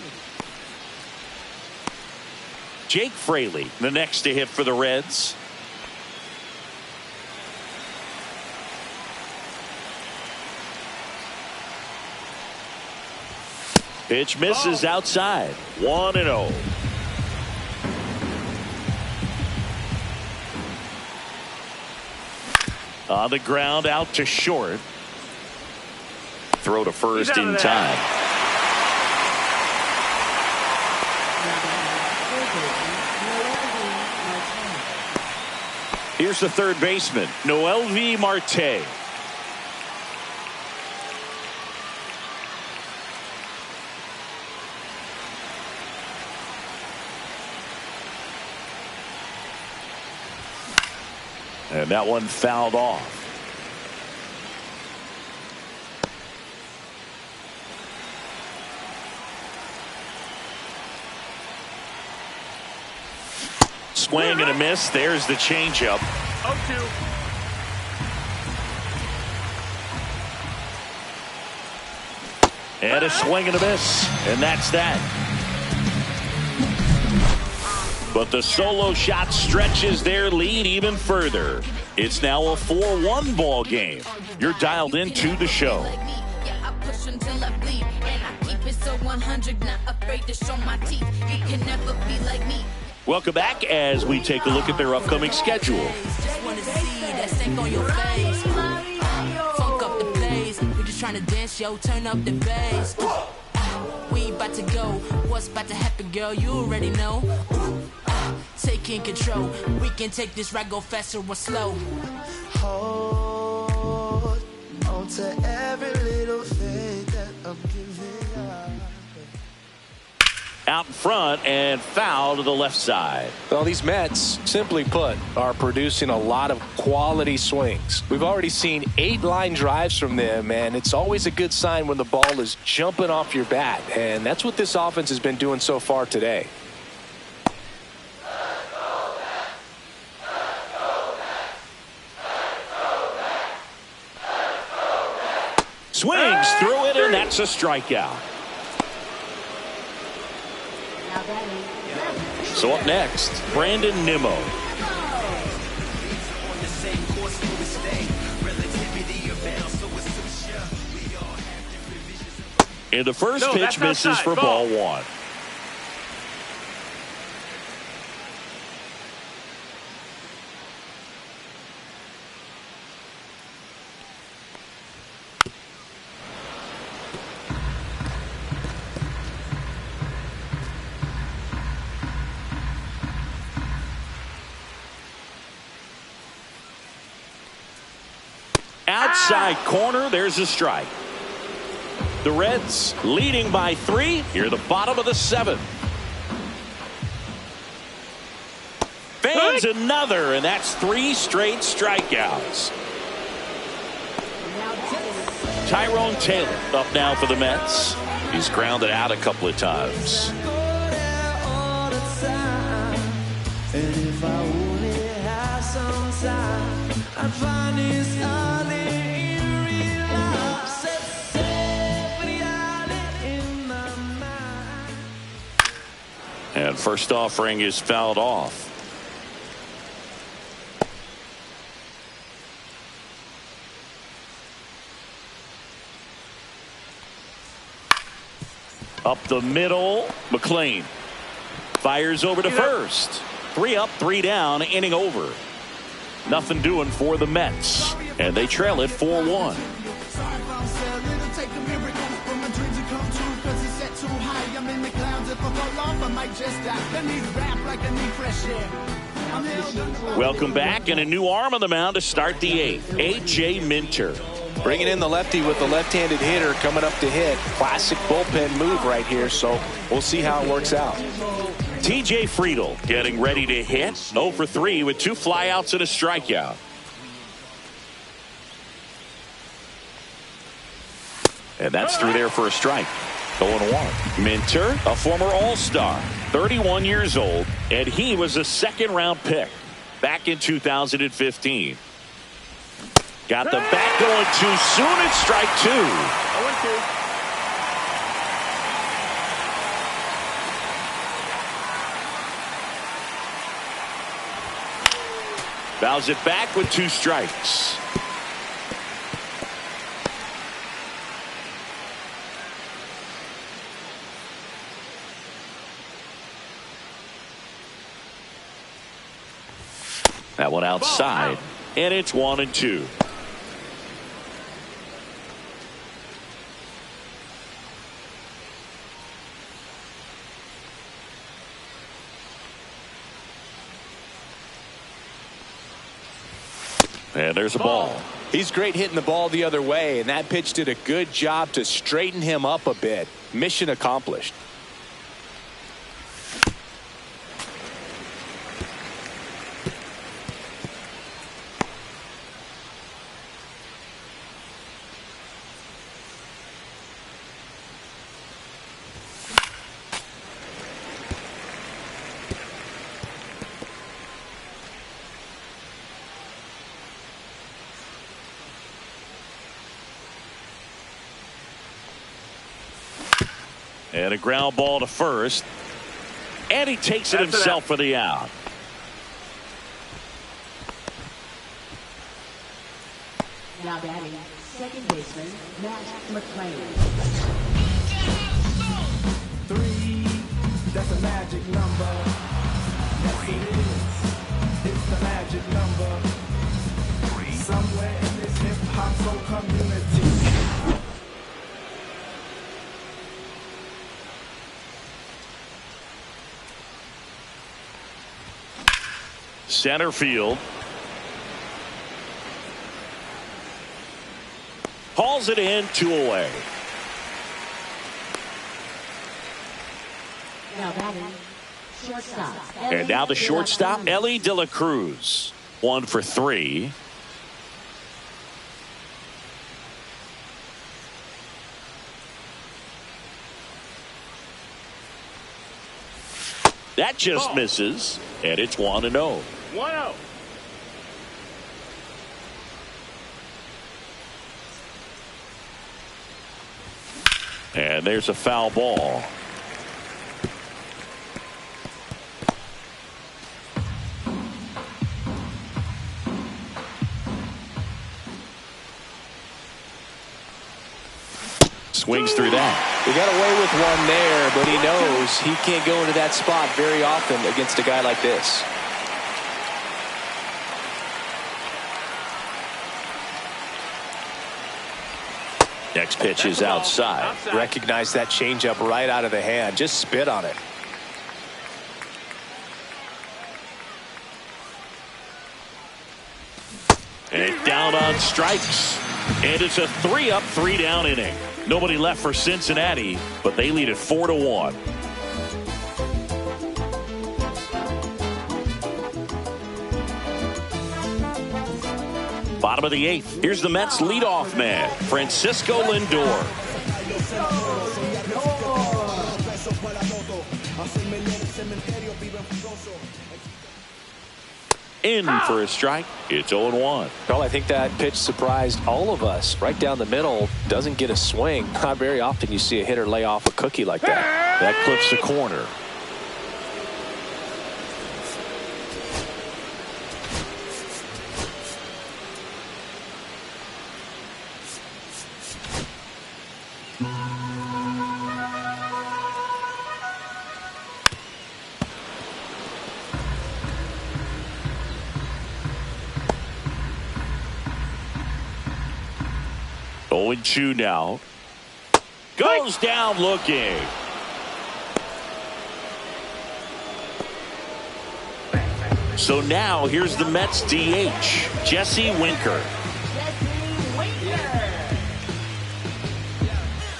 Jake Fraley, the next to hit for the Reds. Pitch misses outside. 1-0. On the ground, out to short. Throw to first in time. Here's the third baseman, Noelvi Marte. And that one fouled off. Swing and a miss. There's the changeup. 0-2. And a swing and a miss. And that's that. But the solo shot stretches their lead even further. It's now a 4-1 ball game. You're dialed into the show. Welcome back as we take a look at their upcoming schedule. Trying to dance, yo, turn up the bass. We about to go. What's about to happen, girl? You already know. Taking control. We can take this ride, go faster or slow. Hold on to every little thing that I'm giving up. Out in front and foul to the left side. Well, these Mets, simply put, are producing a lot of quality swings. We've already seen 8 line drives from them, and it's always a good sign when the ball is jumping off your bat, and that's what this offense has been doing so far today. Swings through it, and that's a strikeout. So up next, Brandon Nimmo. And the first pitch misses for ball 1. Outside corner, there's a strike. The Reds leading by 3 here, the bottom of the 7th. Fans another, and that's 3 straight strikeouts. Tyrone Taylor up now for the Mets. He's grounded out a couple of times. And first offering is fouled off. Up the middle, McLean fires over to first. 3 up, 3 down, inning over. Nothing doing for the Mets, and they trail it 4-1. Welcome back, and a new arm on the mound to start the 8th. A.J. Minter. Bringing in the lefty with the left-handed hitter coming up to hit. Classic bullpen move right here, so we'll see how it works out. T.J. Friedel getting ready to hit. 0 for 3 with 2 flyouts and a strikeout. And that's through there for a strike. 0-1. Minter, a former All-Star, 31 years old, and he was a second-round pick back in 2015. Got the bat going too soon, it's strike 2. 0-2. Fouls it back with 2 strikes. That one outside, and it's 1-2. And there's a ball. He's great hitting the ball the other way, and that pitch did a good job to straighten him up a bit. Mission accomplished. And a ground ball to first. And he takes it himself for the out. Now batting, second baseman, Matt McClain. 3, that's a magic number. Yes, it is. It's the magic number. Somewhere in this hip-hop soul community. Center field. Hauls it in, 2 away. Now batting, shortstop. And now the shortstop, Ellie De La Cruz. 1 for 3. That just misses, and it's 1-0. 1-0. And there's a foul ball. Swings through that. He got away with one there, but he knows he can't go into that spot very often against a guy like this. Next pitch is outside. Recognize that changeup right out of the hand. Just spit on it. And down on strikes. And it's a 3-up, 3-down inning. Nobody left for Cincinnati, but they lead it 4-1. Bottom of the 8th. Here's the Mets leadoff man, Francisco Lindor. In for a strike. It's 0-1. Well, I think that pitch surprised all of us. Right down the middle, doesn't get a swing. Not very often you see a hitter lay off a cookie like that. That clips the corner. Owen Chu now goes down looking. So now here's the Mets DH, Jesse Winker.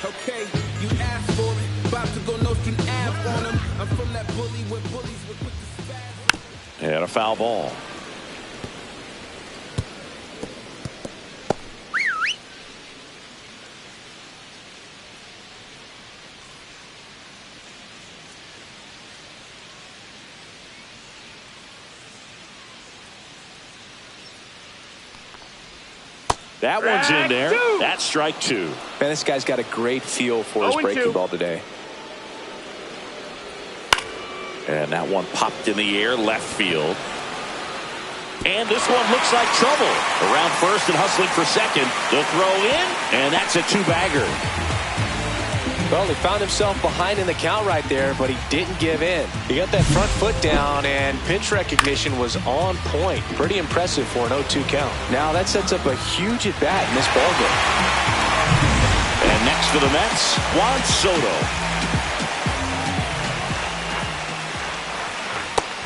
Okay, you asked for it. About to go Nostrum Ave on him. I'm from that bully where bullies were quick to spaz. And a foul ball. That one's in there. That's strike 2. Man, this guy's got a great feel for his breaking ball today. And that one popped in the air, left field. And this one looks like trouble. Around first and hustling for second. The throw in, and that's a 2-bagger. Well, he found himself behind in the count right there, but he didn't give in. He got that front foot down, and pitch recognition was on point. Pretty impressive for an 0-2 count. Now that sets up a huge at-bat in this ballgame. And next for the Mets, Juan Soto.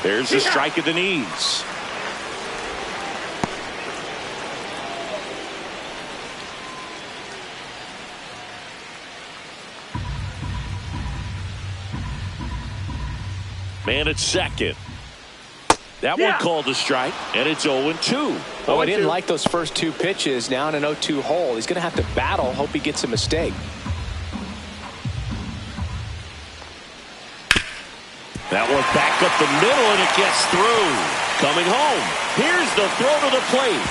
There's the strike at the knees. Man at second. That one called a strike, and it's 0-2. Oh, I didn't like those first 2 pitches. Now in an 0-2 hole. He's going to have to battle, hope he gets a mistake. That one back up the middle, and it gets through. Coming home. Here's the throw to the plate.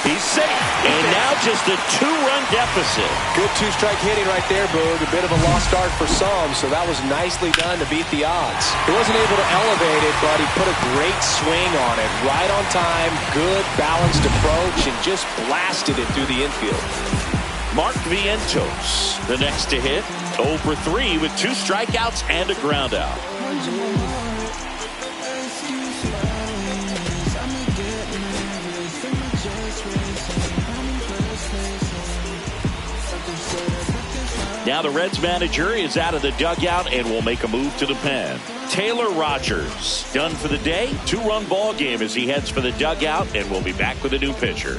He's safe. And now just a 2-run deficit. Good two-strike hitting right there, Boog. A bit of a lost start for some, so that was nicely done to beat the odds. He wasn't able to elevate it, but he put a great swing on it. Right on time, good balanced approach, and just blasted it through the infield. Mark Vientos, the next to hit. 0 for 3 with 2 strikeouts and a ground out. Now the Reds manager is out of the dugout and will make a move to the pen. Taylor Rogers done for the day. 2-run ball game as he heads for the dugout, and we'll be back with a new pitcher.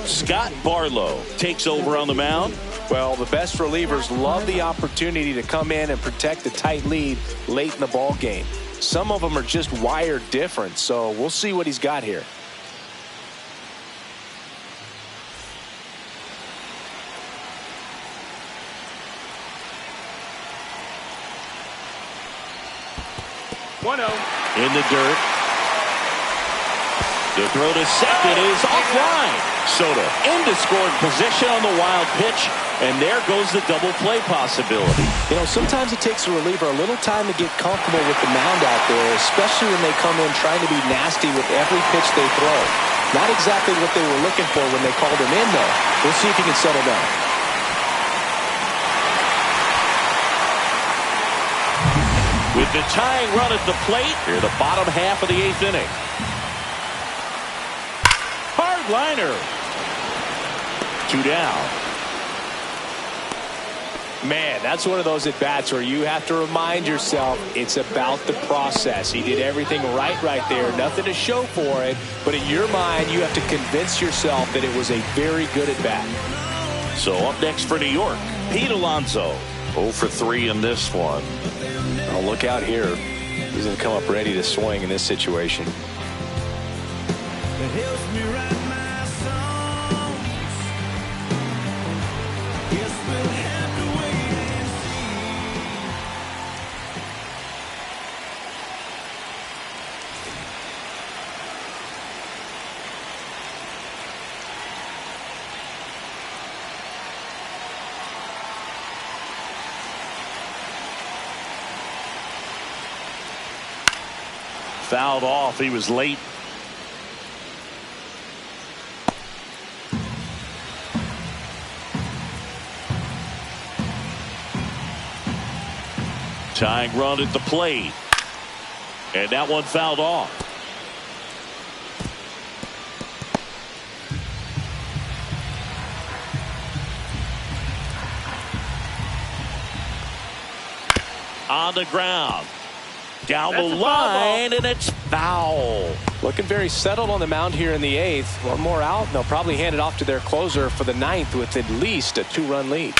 Scott Barlow takes over on the mound. Well, the best relievers love the opportunity to come in and protect a tight lead late in the ball game. Some of them are just wired different, so we'll see what he's got here. In the dirt. The throw to second is offline. Soto into scoring position on the wild pitch, and there goes the double play possibility. You know, sometimes it takes a reliever a little time to get comfortable with the mound out there, especially when they come in trying to be nasty with every pitch they throw. Not exactly what they were looking for when they called him in, though. We'll see if he can settle down. With the tying run at the plate, here the bottom half of the 8th inning. Hard liner. 2 down. Man, that's one of those at-bats where you have to remind yourself it's about the process. He did everything right there. Nothing to show for it. But in your mind, you have to convince yourself that it was a very good at-bat. So up next for New York, Pete Alonso. 0 for 3 in this one. Oh, look out here. He's going to come up ready to swing in this situation. Fouled off. He was late. Tying run at the plate. And that one fouled off. On the ground. Down the line, and it's foul. Looking very settled on the mound here in the 8th. One more out, and they'll probably hand it off to their closer for the 9th with at least a 2-run lead.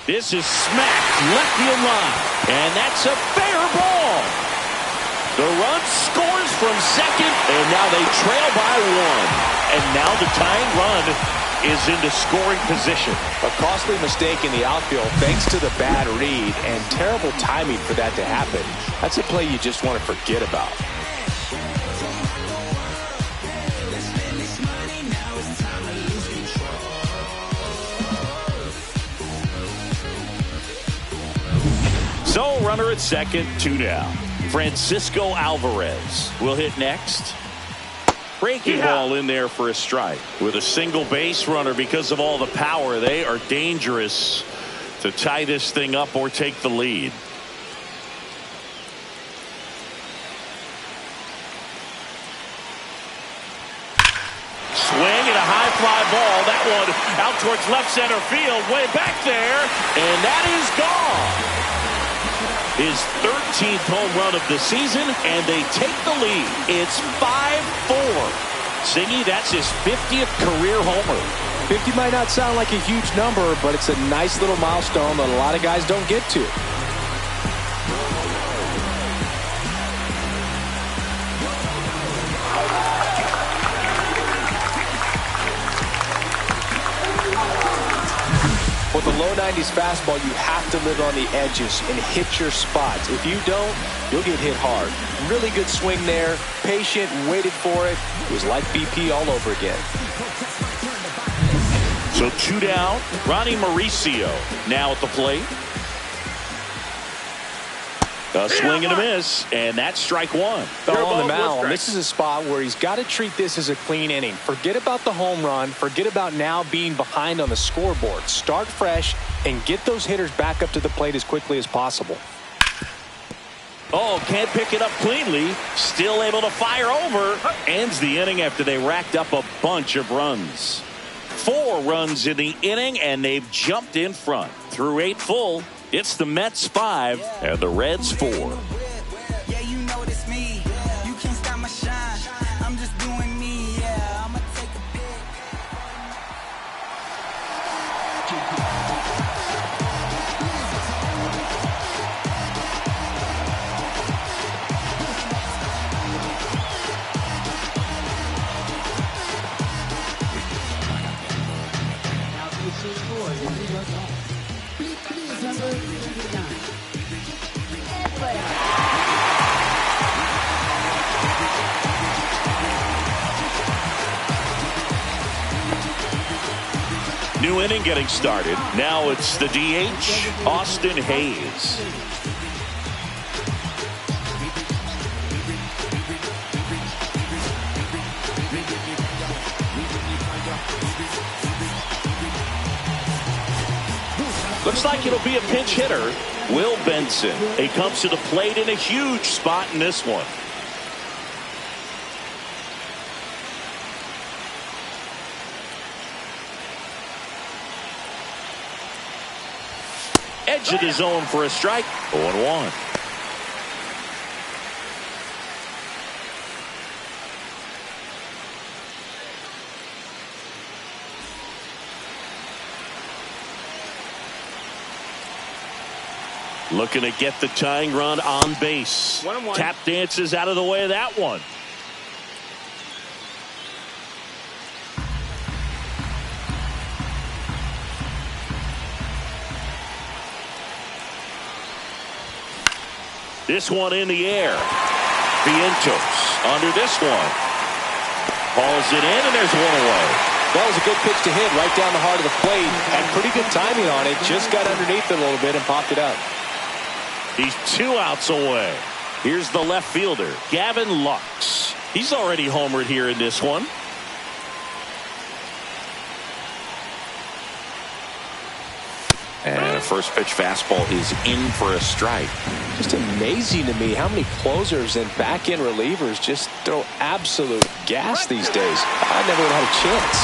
This is smacked left field line, and that's a fair ball. The run scores from second, and now they trail by 1. And now the tying run is into scoring position. A costly mistake in the outfield thanks to the bad read and terrible timing for that to happen. That's a play you just want to forget about. So runner at second, 2 down. Francisco Alvarez will hit next. Breaking ball in there for a strike. With a single base runner, because of all the power, they are dangerous to tie this thing up or take the lead. Swing and a high fly ball. That one out towards left center field, way back there, and that is gone. His 13th home run of the season, and they take the lead. It's 5-4. Singy, that's his 50th career homer. 50 might not sound like a huge number, but it's a nice little milestone that a lot of guys don't get to. Well, With a low 90s fastball, you have to live on the edges and hit your spots. If you don't, you'll get hit hard. Really good swing there. Patient, waited for it. It was like BP all over again. So 2 down. Ronnie Mauricio now at the plate. A swing and a miss, and that's strike 1. On the mound, this is a spot where he's got to treat this as a clean inning. Forget about the home run. Forget about now being behind on the scoreboard. Start fresh and get those hitters back up to the plate as quickly as possible. Oh, can't pick it up cleanly. Still able to fire over. Ends the inning after they racked up a bunch of runs. 4 runs in the inning, and they've jumped in front. Through 8 full, it's the Mets 5 and the Reds 4. Yeah, you know it's me. You can't stop my shine. I'm just doing me. Yeah, I'ma take a pic. Now pitching for the New York Mets. Number 59. New inning getting started. Now it's the DH, Austin Hayes. Looks like it'll be a pinch hitter, Will Benson. He comes to the plate in a huge spot in this one. Edge of the zone for a strike. 0-1. Looking to get the tying run on base. 1-1. Tap dances out of the way of that one. This one in the air. Vientos under this one. Hauls it in, and there's one away. That was a good pitch to hit right down the heart of the plate. Had pretty good timing on it. Just got underneath it a little bit and popped it up. He's 2 outs away. Here's the left fielder, Gavin Lux. He's already homered here in this one. And a first pitch fastball is in for a strike. Just amazing to me how many closers and back end relievers just throw absolute gas these days. I never would have had a chance.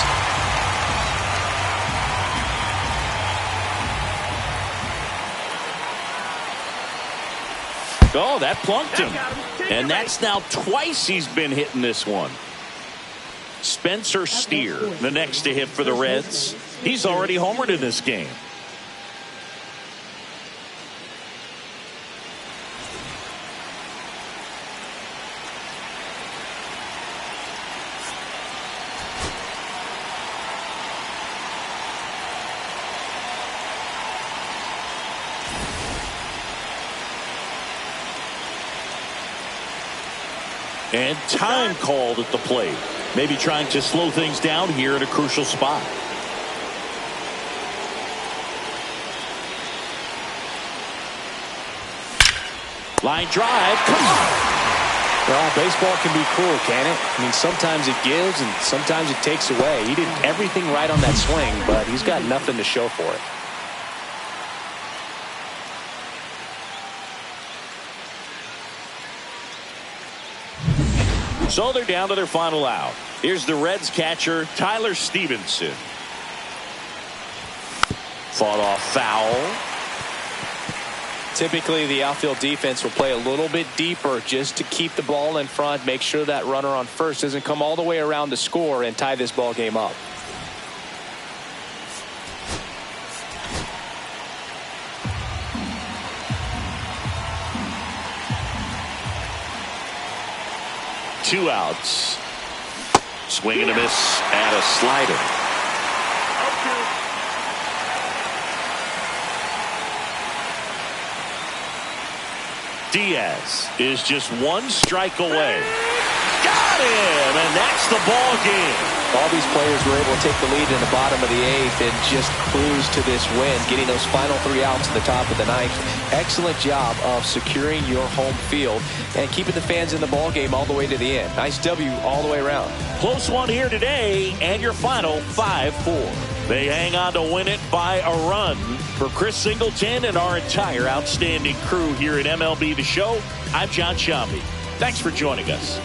Oh, that plunked him. And that's now twice he's been hitting this one. Spencer Steer, the next to hit for the Reds. He's already homered in this game. And time called at the plate. Maybe trying to slow things down here at a crucial spot. Line drive. Come on. Well, baseball can be cruel, can it? I mean, sometimes it gives and sometimes it takes away. He did everything right on that swing, but he's got nothing to show for it. So they're down to their final out. Here's the Reds catcher, Tyler Stevenson. Fought off foul. Typically, the outfield defense will play a little bit deeper just to keep the ball in front, make sure that runner on first doesn't come all the way around to score and tie this ball game up. Two outs. Swing and a miss and a slider. Diaz is just one strike away. Got him, and that's the ball game. All these players were able to take the lead in the bottom of the 8th and just cruise to this win, getting those final 3 outs in the top of the 9th. Excellent job of securing your home field and keeping the fans in the ball game all the way to the end. Nice W all the way around. Close one here today, and your final 5-4. They hang on to win it by a run. For Chris Singleton and our entire outstanding crew here at MLB The Show, I'm John Shambi. Thanks for joining us.